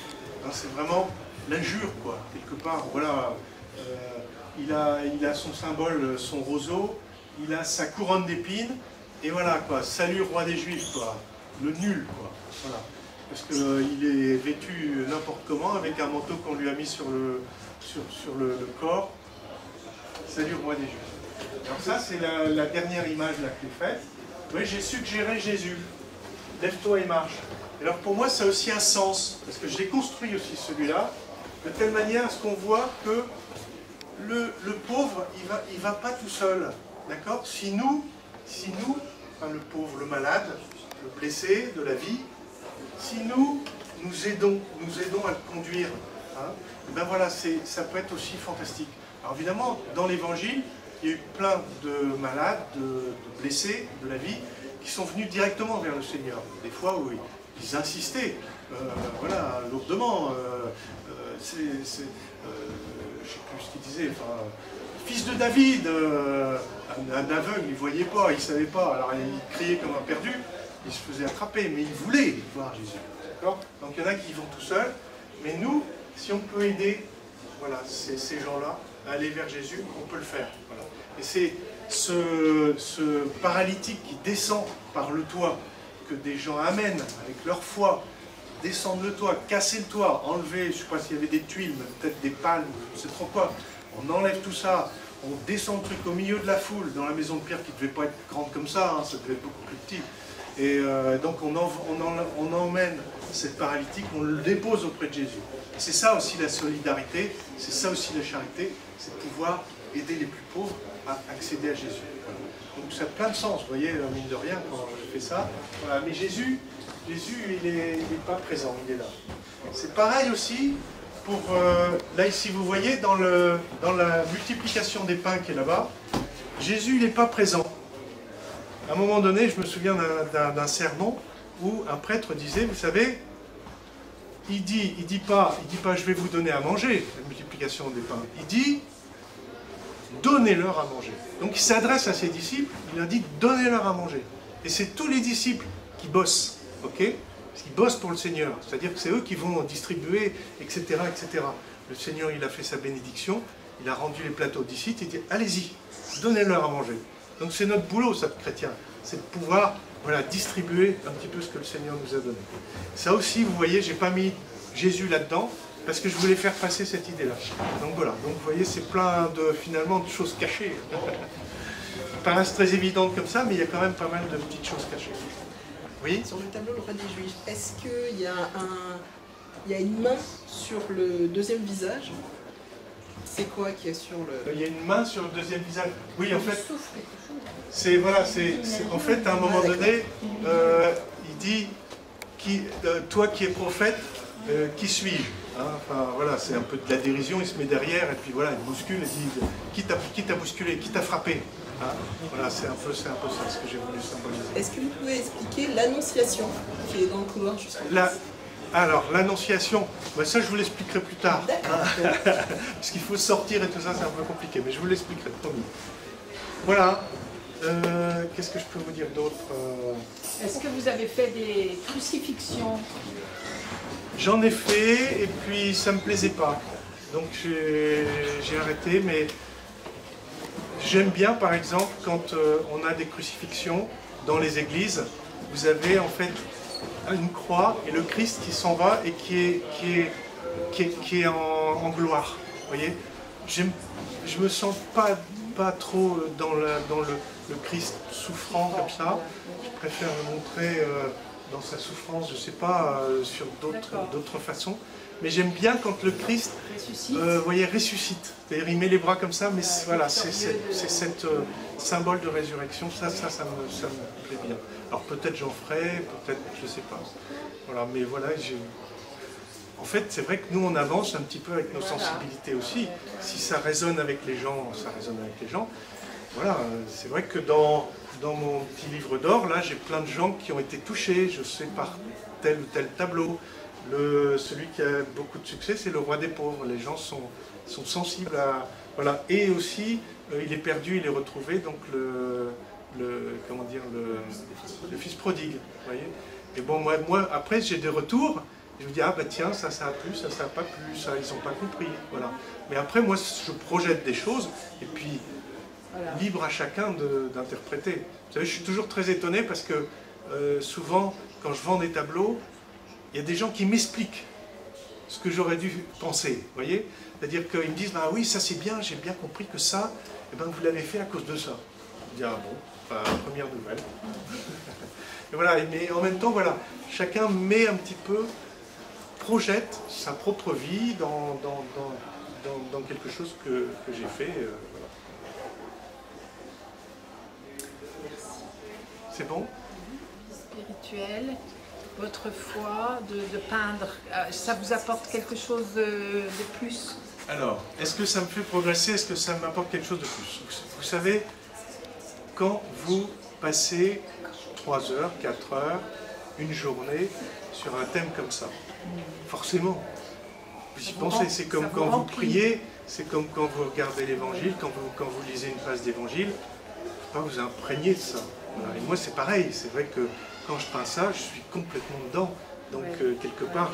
Hein, c'est vraiment l'injure, quoi. Quelque part, voilà. Il a son symbole, son roseau, il a sa couronne d'épines, et voilà, quoi. Salut roi des Juifs, quoi. Le nul, quoi. Voilà. Parce qu'il est vêtu n'importe comment, avec un manteau qu'on lui a mis sur le corps. Salut roi des Juifs. Alors ça, c'est la dernière image là qui est faite. Oui, j'ai suggéré Jésus. Lève-toi et marche. Alors pour moi, ça a aussi un sens, parce que je l'ai construit aussi celui-là. de telle manière à ce qu'on voit que le pauvre, il va pas tout seul, d'accord? Si nous, enfin le pauvre, le malade, le blessé de la vie, si nous aidons à le conduire, hein, ben voilà, ça peut être aussi fantastique. Alors évidemment, dans l'évangile, il y a eu plein de malades, de blessés de la vie, qui sont venus directement vers le Seigneur. Des fois où ils insistaient, voilà, lourdement. Je ne sais plus ce qu'il disait, enfin, fils de David, un aveugle, il ne voyait pas, il ne savait pas, alors il criait comme un perdu, il se faisait attraper, mais il voulait voir Jésus. D'accord ? Donc il y en a qui vont tout seuls, mais nous, si on peut aider voilà, ces gens-là à aller vers Jésus, on peut le faire. Voilà. Et c'est ce paralytique qui descend par le toit, que des gens amènent avec leur foi, descendre le toit, casser le toit, enlever, je ne sais pas s'il y avait des tuiles, peut-être des palmes, je ne sais trop quoi, on enlève tout ça, on descend le truc au milieu de la foule, dans la maison de Pierre qui ne devait pas être grande comme ça, hein, ça devait être beaucoup plus petit. Et donc on emmène cette paralytique, on le dépose auprès de Jésus. C'est ça aussi la solidarité, c'est ça aussi la charité, c'est de pouvoir aider les plus pauvres à accéder à Jésus. Voilà. Donc ça a plein de sens, vous voyez, mine de rien, quand je fais ça. Voilà. Mais Jésus, il n'est pas présent, il est là. C'est pareil aussi pour, là ici vous voyez, dans la multiplication des pains qui est là-bas, Jésus il n'est pas présent. À un moment donné, je me souviens d'un sermon où un prêtre disait, vous savez, il dit pas je vais vous donner à manger, la multiplication des pains, il dit donnez-leur à manger. Donc il s'adresse à ses disciples, il leur dit donnez-leur à manger. Et c'est tous les disciples qui bossent, ok? Parce qu'ils bossent pour le Seigneur, c'est-à-dire que c'est eux qui vont distribuer, etc., etc. Le Seigneur, il a fait sa bénédiction, il a rendu les plateaux aux disciples, il dit allez-y, donnez-leur à manger. Donc c'est notre boulot, ça, chrétien, c'est de pouvoir voilà, distribuer un petit peu ce que le Seigneur nous a donné. Ça aussi, vous voyez, j'ai pas mis Jésus là-dedans, parce que je voulais faire passer cette idée-là. Donc voilà, donc vous voyez, c'est plein de, finalement, de choses cachées. Paraissent très évidentes comme ça, mais il y a quand même pas mal de petites choses cachées. Oui ? Sur le tableau Le Roi des Juifs, est-ce qu'il y a une main sur le deuxième visage? C'est quoi qu'il y a sur le... Il y a une main sur le deuxième visage. Oui, en fait, c'est voilà, en fait, à un moment donné, il dit, toi qui es prophète, qui suis-je? Hein, enfin, voilà, c'est un peu de la dérision, il se met derrière, et puis voilà, il bouscule, et dit, qui t'a bousculé, qui t'a frappé? Hein, voilà, c'est un peu ça ce que j'ai voulu symboliser. Est-ce que vous pouvez expliquer l'annonciation qui est dans le couloir juste en face? Alors, l'annonciation, ben ça je vous l'expliquerai plus tard. Parce qu'il faut sortir et tout ça, c'est un peu compliqué, mais je vous l'expliquerai, promis. Voilà. Qu'est-ce que je peux vous dire d'autre? Est-ce que vous avez fait des crucifixions? J'en ai fait, et puis ça ne me plaisait pas. Donc j'ai arrêté, mais j'aime bien, par exemple, quand on a des crucifixions dans les églises, vous avez en fait une croix et le Christ qui s'en va et qui est en gloire. Vous voyez, je me sens pas trop dans le Christ souffrant comme ça. Je préfère le montrer dans sa souffrance, je ne sais pas, sur d'autres façons. Mais j'aime bien quand le Christ voyez, ressuscite. C'est-à-dire il met les bras comme ça, mais voilà, c'est cette symbole de résurrection, ça me plaît bien. Alors peut-être j'en ferai, peut-être, je ne sais pas. Voilà, mais voilà, en fait, c'est vrai que nous, on avance un petit peu avec nos sensibilités aussi. Si ça résonne avec les gens, ça résonne avec les gens. Voilà, c'est vrai que dans mon petit livre d'or, là, j'ai plein de gens qui ont été touchés, je sais, par tel ou tel tableau. Celui qui a beaucoup de succès, c'est le roi des pauvres. Les gens sont sensibles à... Voilà. Et aussi, il est perdu, il est retrouvé, donc comment dire, le fils prodigue. Vous voyez. Et bon, moi après, j'ai des retours. Je me dis, ah bah tiens, ça a plu, ça a pas plu, ça, ils n'ont pas compris. Voilà. Mais après, moi, je projette des choses, et puis, libre à chacun d'interpréter. Vous savez, je suis toujours très étonné parce que souvent, quand je vends des tableaux, il y a des gens qui m'expliquent ce que j'aurais dû penser, vous voyez? C'est-à-dire qu'ils me disent, ah oui, ça c'est bien, j'ai bien compris que ça, eh ben, vous l'avez fait à cause de ça. Je dis, ah bon, première nouvelle. Et voilà, mais en même temps, voilà, chacun met un petit peu, projette sa propre vie dans quelque chose que j'ai fait. Voilà. C'est bon? Spirituel, votre foi de peindre, ça vous apporte quelque chose de plus? Alors, est-ce que ça me fait progresser? Est-ce que ça m'apporte quelque chose de plus? Vous savez, quand vous passez 3 heures, 4 heures, une journée sur un thème comme ça, forcément, vous y pensez. C'est comme quand vous priez, c'est comme quand vous regardez l'évangile, quand vous lisez une phrase d'évangile, il ne faut pas vous imprégner de ça. Voilà. Et moi, c'est pareil. C'est vrai que quand je peins ça, je suis complètement dedans. Donc, quelque part,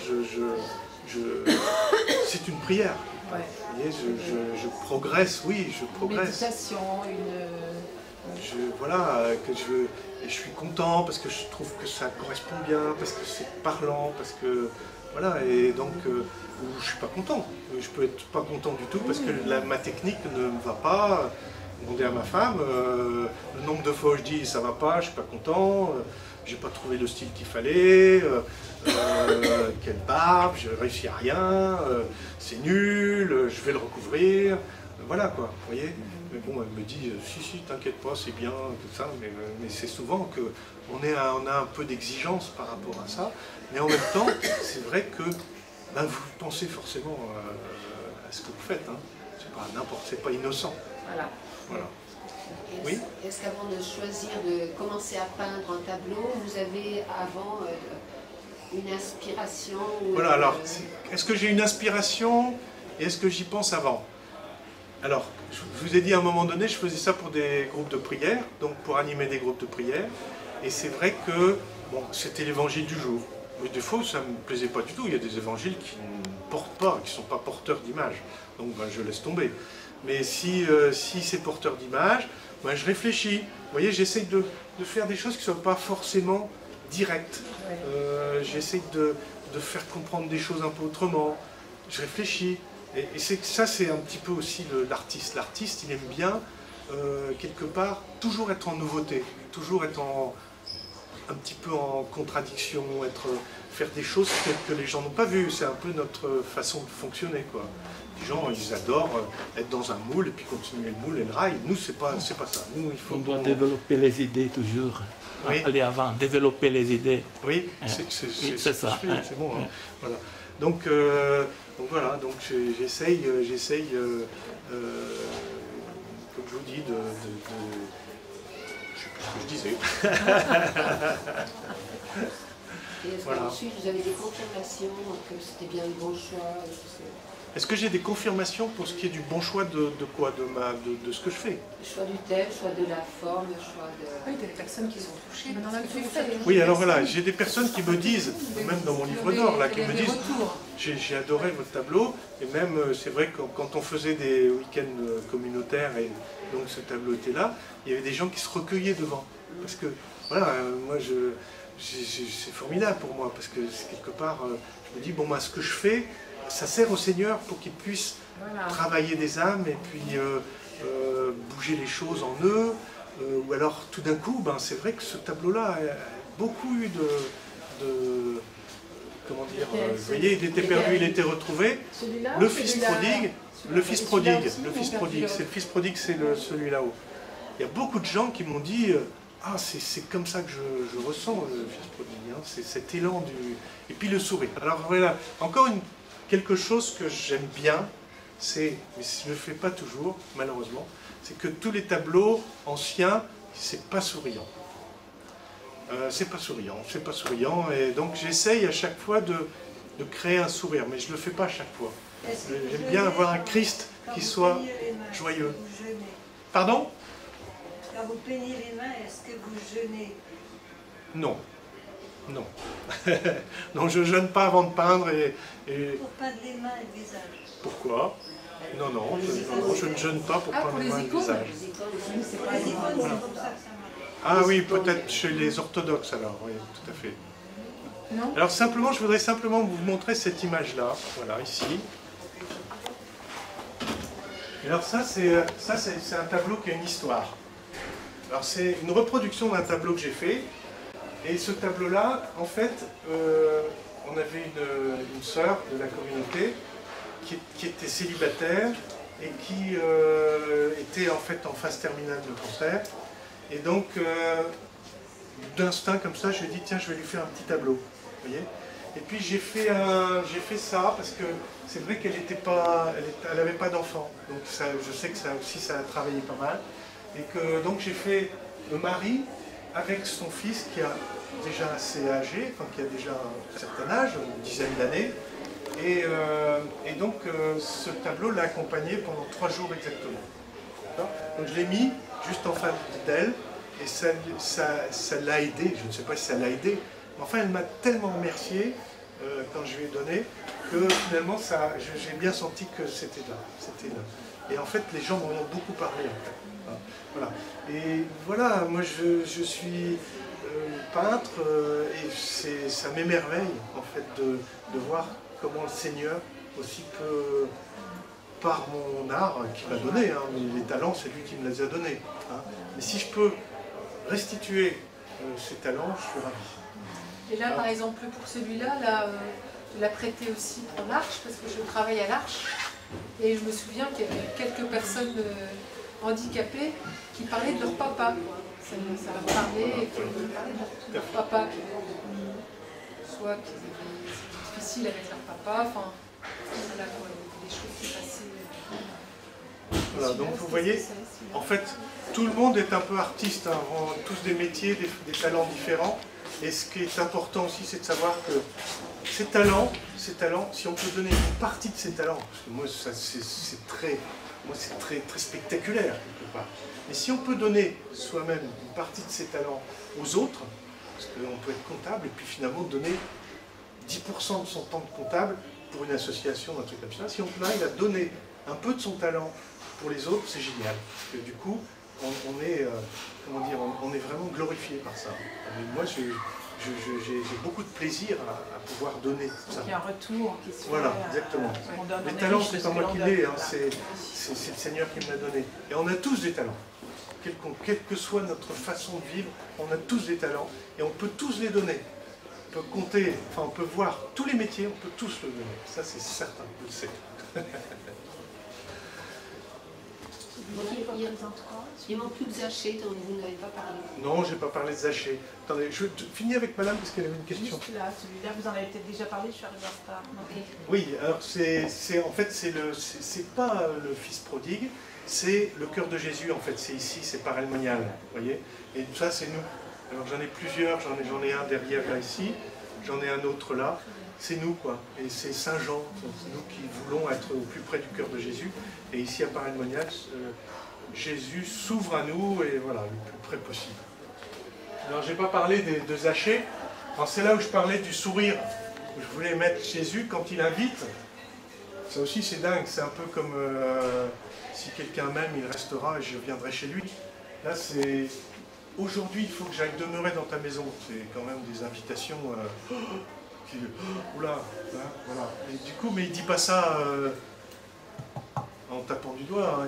c'est une prière. Ouais. Vous voyez, je progresse, oui, je progresse. Méditation, Et je suis content parce que je trouve que ça correspond bien, parce que c'est parlant, parce que voilà, et donc je suis pas content. Je peux être pas content du tout parce que ma technique ne me va pas. Demander à ma femme, le nombre de fois où je dis ça va pas, je suis pas content, j'ai pas trouvé le style qu'il fallait, quelle barbe, j'ai réussi à rien, c'est nul, je vais le recouvrir, voilà quoi, vous voyez. Mais bon, elle me dit, si, t'inquiète pas, c'est bien, tout ça, mais c'est souvent qu'on a un peu d'exigence par rapport à ça, mais en même temps, c'est vrai que ben, vous pensez forcément à ce que vous faites, hein. C'est pas n'importe, c'est pas innocent. Voilà. Oui. Est-ce qu'avant de choisir de commencer à peindre un tableau, vous avez avant une inspiration Voilà, alors, est-ce que j'ai une inspiration et est-ce que j'y pense avant? Alors, je vous ai dit à un moment donné, je faisais ça pour des groupes de prière, donc pour animer des groupes de prière, et c'est vrai que, bon, c'était l'évangile du jour. Mais des fois, ça ne me plaisait pas du tout, il y a des évangiles qui ne portent pas, qui ne sont pas porteurs d'image, donc ben, je laisse tomber. Mais si c'est porteur d'image, ben, je réfléchis. Vous voyez, j'essaie de faire des choses qui ne soient pas forcément directes. J'essaie de faire comprendre des choses un peu autrement. Je réfléchis. Et ça, c'est un petit peu aussi l'artiste. L'artiste, il aime bien, quelque part, toujours être en nouveauté, toujours être un petit peu en contradiction, faire des choses que les gens n'ont pas vues. C'est un peu notre façon de fonctionner, quoi. Les gens, ils adorent être dans un moule et puis continuer le moule et le rail. Nous, c'est pas ça. Nous, il faut on doit développer les idées toujours. Oui. Aller avant, développer les idées. Oui, c'est ça. C'est bon. Hein. Voilà. Donc voilà, donc j'essaye, comme je vous dis, je ne sais plus ce que je disais. Et est-ce Voilà. qu'ensuite vous avez des confirmations que c'était bien le bon choix? Est-ce que j'ai des confirmations pour ce qui est du bon choix de quoi, de ce que je fais? Le choix du thème, le choix de la forme, le choix de... Oui, il y a des personnes qui sont touchées. Oui, alors voilà, j'ai des personnes qui me disent, même dans mon livre d'or, là, qui me disent j'ai adoré votre tableau, et même, c'est vrai que quand on faisait des week-ends communautaires, et donc ce tableau était là, il y avait des gens qui se recueillaient devant. Parce que, voilà, moi, c'est formidable pour moi, parce que quelque part, je me dis, bon, bah, ce que je fais, ça sert au Seigneur pour qu'il puisse travailler des âmes, et puis bouger les choses en eux, ou alors tout d'un coup, ben, c'est vrai que ce tableau-là a beaucoup eu comment dire, vous voyez, il était perdu, il était retrouvé. Le fils prodigue, c'est le fils prodigue, c'est celui là-haut. Il y a beaucoup de gens qui m'ont dit, ah, c'est comme ça que je ressens le fils prodigue, hein, c'est cet élan et puis le sourire. Alors voilà, encore quelque chose que j'aime bien, mais je ne le fais pas toujours, malheureusement, c'est que tous les tableaux anciens, c'est pas souriant. C'est pas souriant, et donc j'essaye à chaque fois de créer un sourire, mais je ne le fais pas à chaque fois. J'aime bien avoir un Christ qui soit joyeux. Pardon? Quand vous peignez les mains, est-ce que vous jeûnez? Non. Non. Non, je ne jeûne pas avant de peindre. Pour peindre les mains et le visage. Pourquoi? Non, je ne jeûne pas pour peindre les mains et le visage. Les icônes, c'est comme ça que ça marche. Ah oui, peut-être chez les orthodoxes alors, oui, tout à fait. Non. Alors simplement, je voudrais simplement vous montrer cette image-là, voilà, ici. Et alors ça, c'est un tableau qui a une histoire. Alors c'est une reproduction d'un tableau que j'ai fait. Et ce tableau-là, en fait, on avait une sœur de la communauté qui était célibataire et qui était en fait en phase terminale de cancer. Et donc, d'instinct comme ça, je lui ai dit, tiens, je vais lui faire un petit tableau. Vous voyez? Et puis j'ai fait ça parce que c'est vrai qu'elle n'avait pas d'enfant. Donc ça, je sais que ça aussi, ça a travaillé pas mal. Et que donc j'ai fait le mari avec son fils qui a déjà assez âgé, enfin qui a déjà un certain âge, une dizaine d'années. Et donc ce tableau l'a accompagné pendant 3 jours exactement. Donc je l'ai mis juste en face d'elle et ça l'a aidé. Je ne sais pas si ça l'a aidé, mais enfin elle m'a tellement remercié quand je lui ai donné que finalement j'ai bien senti que c'était là. Et en fait les gens m'en ont beaucoup parlé en fait. Voilà. Et voilà, moi je suis peintre et ça m'émerveille en fait de voir comment le Seigneur aussi peut, par mon art qu'il m'a donné, hein, les talents c'est lui qui me les a donnés. Hein. Mais si je peux restituer ces talents, je suis ravi. Et là, par exemple, pour celui-là, là, je l'ai prêté aussi pour l'Arche, parce que je travaille à l'Arche. Et je me souviens qu'il y avait quelques personnes handicapées qui parlaient de leur papa. Ça leur parlait, et qu'ils parlaient de leur papa. Soit qu'ils étaient difficiles avec leur papa, enfin, voilà, quoi, des choses qui passaient. Voilà, donc vous voyez, en fait, tout le monde est un peu artiste, hein, on a tous des métiers, des talents différents. Et ce qui est important aussi, c'est de savoir que ces talents, si on peut donner une partie de ces talents, parce que moi, c'est très spectaculaire quelque part. Mais si on peut donner soi-même une partie de ces talents aux autres, parce qu'on peut être comptable et puis finalement donner 10% de son temps de comptable pour une association, un truc comme ça, si on arrive à donner un peu de son talent pour les autres, c'est génial. Parce que du coup, on est vraiment glorifié par ça. Et moi, j'ai beaucoup de plaisir à pouvoir donner ça. Il y a un retour qui se fait. Voilà, exactement. Les talents, c'est pas moi qui l'ai, hein, c'est le Seigneur qui me l'a donné. Et on a tous des talents. Quelle que soit notre façon de vivre, on a tous des talents et on peut tous les donner. On peut compter, enfin on peut voir tous les métiers, on peut tous le donner. Ça c'est certain, je le sais. Il manque plus de Zaché, dont vous n'avez pas parlé. Non, je n'ai pas parlé de Zaché. Attendez, je finis avec madame parce qu'elle avait une question. Juste là, celui-là, vous en avez peut-être déjà parlé, je suis arrivée en retard. Okay. Oui, alors en fait, c'est pas le fils prodigue, c'est le cœur de Jésus, en fait, c'est ici, c'est par El Monial, vous voyez. Et ça, c'est nous. Alors j'en ai plusieurs, j'en ai un derrière là, ici, j'en ai un autre là. C'est nous, quoi. Et c'est Saint Jean, c'est nous qui voulons être au plus près du cœur de Jésus. Et ici, à Paray-le-Monial, Jésus s'ouvre à nous, et voilà, le plus près possible. Alors, je n'ai pas parlé de Zaché. C'est là où je parlais du sourire. Où je voulais mettre Jésus quand il invite. Ça aussi, c'est dingue. C'est un peu comme si quelqu'un m'aime, il restera et je viendrai chez lui. Là, c'est... Aujourd'hui, il faut que j'aille demeurer dans ta maison. C'est quand même des invitations... Oula, hein, voilà. Et du coup, mais il dit pas ça en tapant du doigt, hein,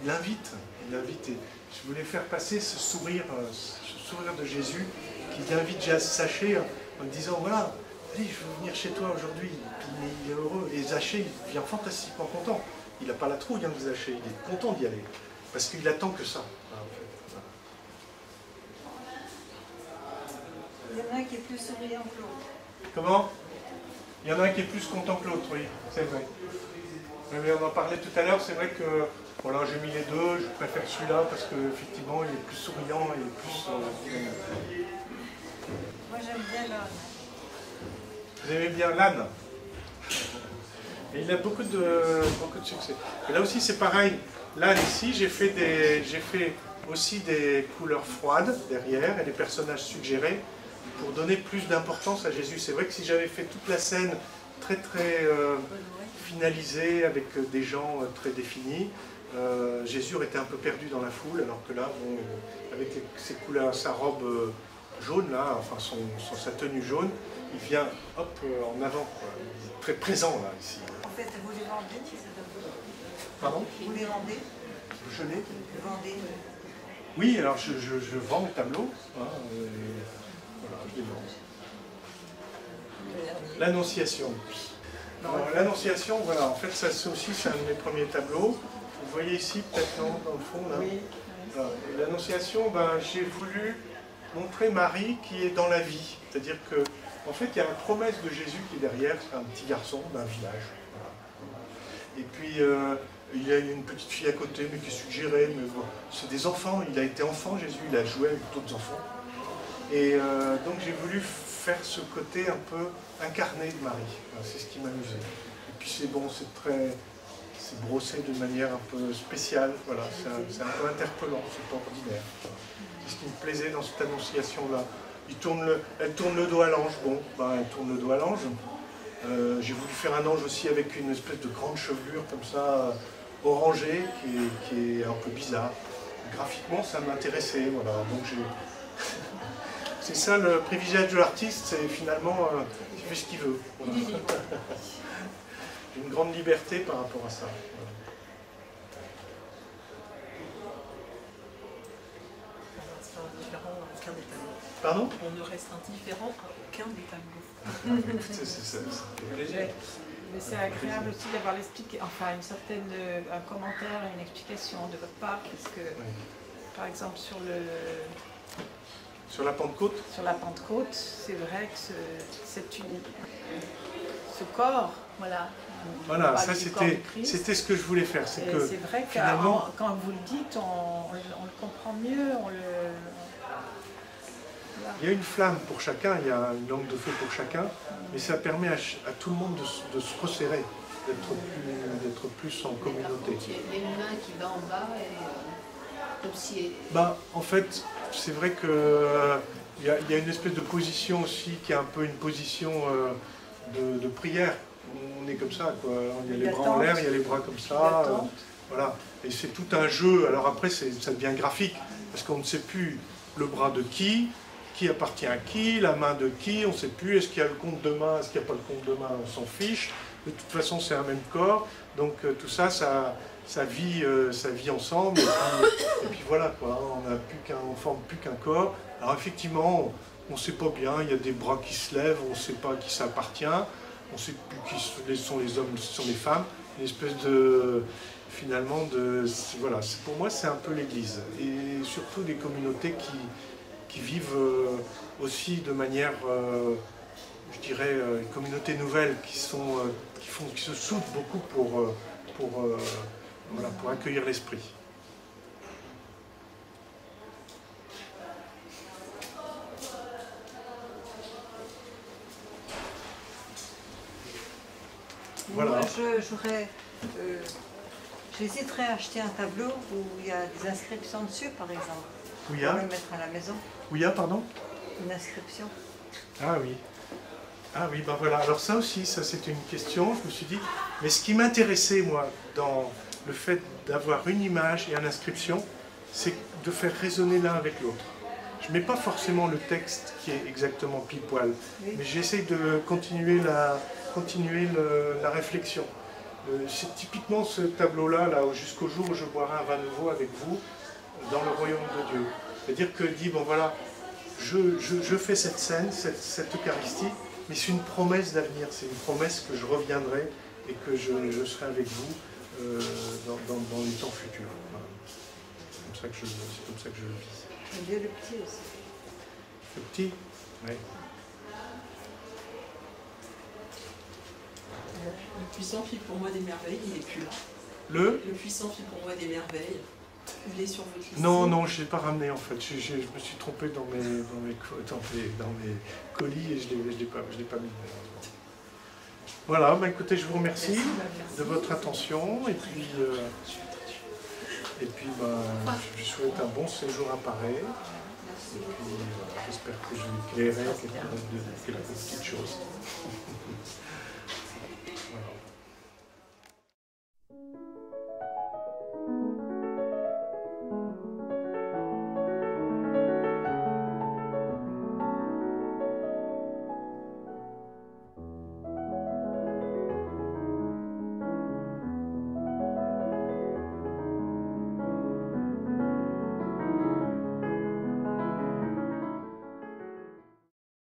il invite. Et je voulais faire passer ce sourire de Jésus qui invite Zaché en disant voilà, allez, je veux venir chez toi aujourd'hui. Il est heureux. Et Zaché, il vient fantastiquement content. Il n'a pas la trouille, hein, Zaché, il est content d'y aller. Parce qu'il attend que ça. Hein, en fait. Il y en a un qui est plus souriant que l'autre. Comment? Il y en a un qui est plus content que l'autre, oui, c'est vrai. Mais on en parlait tout à l'heure, c'est vrai que voilà, j'ai mis les deux, je préfère celui-là parce qu'effectivement il est plus souriant, il est plus... Moi j'aime bien l'âne. Vous aimez bien l'âne? Et il a beaucoup de succès. Et là aussi c'est pareil, l'âne ici, j'ai fait aussi des couleurs froides derrière et des personnages suggérés, pour donner plus d'importance à Jésus. C'est vrai que si j'avais fait toute la scène très finalisée, avec des gens très définis, Jésus aurait été un peu perdu dans la foule, alors que là, bon, avec ses couleurs, sa robe jaune, là, enfin sa tenue jaune, il vient hop en avant, quoi. Il est très présent là, ici. En fait, vous les vendez, Pardon? Vous les vendez? Je l'ai. Vous vendez? Oui, alors je vends mes tableaux. Hein, voilà, je les vends. L'Annonciation. Alors, l'Annonciation, voilà, en fait, ça aussi, c'est un de mes premiers tableaux. Vous voyez ici, peut-être dans le fond, là. Oui. Voilà. L'Annonciation, ben, j'ai voulu montrer Marie qui est dans la vie. C'est-à-dire que, en fait, il y a la promesse de Jésus qui est derrière, c'est un petit garçon d'un village. Voilà. Et puis, il y a une petite fille à côté, mais qui est suggérée. Mais bon, c'est des enfants, il a été enfant, Jésus, il a joué avec d'autres enfants. Et donc, j'ai voulu faire ce côté un peu incarné de Marie. Voilà, c'est ce qui m'amusait. Et puis, c'est bon, c'est brossé de manière un peu spéciale. Voilà, c'est un peu interpellant, c'est pas ordinaire. Voilà. C'est ce qui me plaisait dans cette Annonciation-là. Elle tourne le dos à l'ange. Bon, ben, elle tourne le dos à l'ange. J'ai voulu faire un ange aussi avec une espèce de grande chevelure comme ça, orangée, qui est un peu bizarre. Graphiquement, ça m'intéressait. Voilà. Donc c'est ça le privilège de l'artiste, c'est finalement, il fait ce qu'il veut. Voilà. J'ai une grande liberté par rapport à ça. Voilà. Pardon? On ne reste indifférent à aucun des tableaux. Mais c'est agréable aussi d'avoir enfin un commentaire, une explication de votre part, parce que, par exemple, sur la Pentecôte. Sur la Pentecôte, c'est vrai que ce corps, voilà. Voilà, ça c'était ce que je voulais faire. C'est vrai que finalement, quand vous le dites, on le comprend mieux, il y a une flamme pour chacun, il y a une langue de feu pour chacun, mais ça permet à tout le monde de se resserrer, d'être plus en communauté. Il y a une main qui va en bas et comme si... En fait, c'est vrai qu'il y a une espèce de position aussi qui est un peu une position de prière. On est comme ça, quoi. Il y a les bras en l'air, il y a les bras comme ça. Voilà. Et c'est tout un jeu. Alors après, ça devient graphique, parce qu'on ne sait plus le bras de qui appartient à qui, la main de qui, on ne sait plus, est-ce qu'il y a le compte de main, est-ce qu'il n'y a pas le compte de main, on s'en fiche. De toute façon, c'est un même corps. Donc tout ça, ça vit ensemble. Et puis voilà, quoi. On ne forme plus qu'un corps. Alors effectivement, on ne sait pas bien, il y a des bras qui se lèvent, on ne sait pas à qui ça appartient. On ne sait plus qui sont les hommes, qui sont les femmes. Une espèce de... Finalement, voilà, pour moi, c'est un peu l'Église. Et surtout des communautés qui vivent aussi de manière, je dirais, une communauté nouvelle, qui se soudent beaucoup pour accueillir l'esprit. Voilà. Moi, j'hésiterais à acheter un tableau où il y a des inscriptions dessus, par exemple. Pour le mettre à la maison. Où il y a, pardon? Une inscription. Ah oui. Ah oui, ben voilà. Alors ça aussi, ça c'était une question. Je me suis dit, mais ce qui m'intéressait, moi, dans le fait d'avoir une image et une inscription, c'est de faire résonner l'un avec l'autre. Je ne mets pas forcément le texte qui est exactement pile-poil, mais j'essaie de continuer la réflexion. C'est typiquement ce tableau-là, jusqu'au jour où je boirai un vin nouveau avec vous dans le royaume de Dieu. C'est-à-dire que dit, bon voilà, je fais cette scène, cette Eucharistie, mais c'est une promesse d'avenir, c'est une promesse que je reviendrai et que je serai avec vous dans les temps futurs. Voilà. C'est comme ça que je le vis. J'aime bien le petit aussi. Le petit? Oui. Le puissant fit pour moi des merveilles, il n'est plus là. Le puissant fit pour moi des merveilles, il est sur votre liste. Non, je ne l'ai pas ramené en fait. Je me suis trompé dans mes colis et je ne l'ai pas mis. Voilà, écoutez, je vous remercie de votre attention et puis je souhaite un bon séjour à Paris. Et puis j'espère que je vais éclairer quelques petites choses.